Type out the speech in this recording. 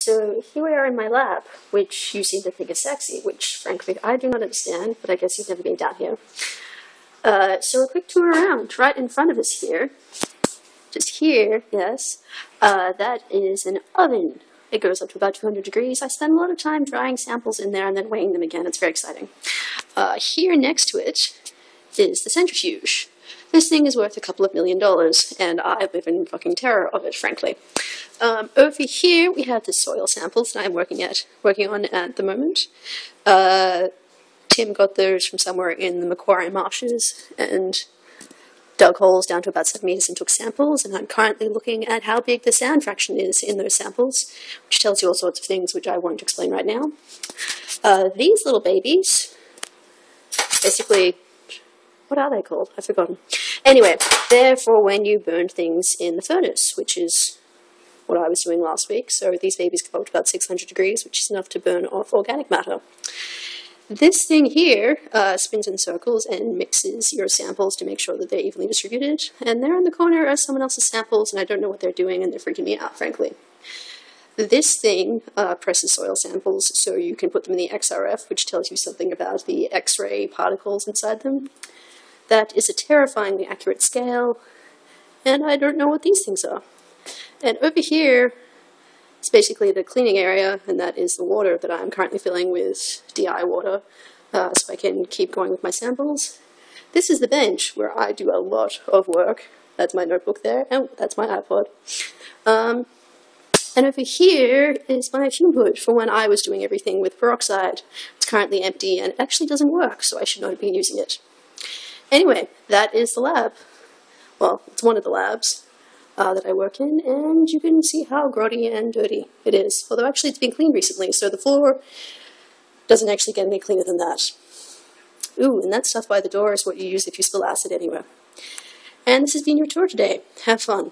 So here we are in my lab, which you seem to think is sexy, which frankly I do not understand, but I guess you've never been down here. So a quick tour around. Right in front of us here, just here, yes, that is an oven. It goes up to about 200 degrees. I spend a lot of time drying samples in there and then weighing them again. It's very exciting. Here next to it is the centrifuge. This thing is worth a couple of $1 million, and I live in fucking terror of it, frankly. Over here we have the soil samples that I'm working on at the moment. Tim got those from somewhere in the Macquarie marshes and dug holes down to about 7 meters and took samples, and I'm currently looking at how big the sand fraction is in those samples, which tells you all sorts of things which I won't explain right now. These little babies, basically, what are they called? I've forgotten. Anyway, they're for when you burn things in the furnace, which is what I was doing last week. So these babies go up to about 600 degrees, which is enough to burn off organic matter. This thing here spins in circles and mixes your samples to make sure that they're evenly distributed. And there in the corner are someone else's samples, and I don't know what they're doing, and they're freaking me out, frankly. This thing presses soil samples so you can put them in the XRF, which tells you something about the X-ray particles inside them. That is a terrifyingly accurate scale, and I don't know what these things are. And over here is basically the cleaning area, and that is the water that I'm currently filling with DI water, so I can keep going with my samples. This is the bench where I do a lot of work. That's my notebook there, and that's my iPod. And over here is my fume hood for when I was doing everything with peroxide. It's currently empty, and it actually doesn't work, so I should not have been using it. Anyway, that is the lab. Well, it's one of the labs that I work in, and you can see how grotty and dirty it is. Although actually it's been cleaned recently, so the floor doesn't actually get any cleaner than that. Ooh, and that stuff by the door is what you use if you spill acid anywhere. And this has been your tour today. Have fun.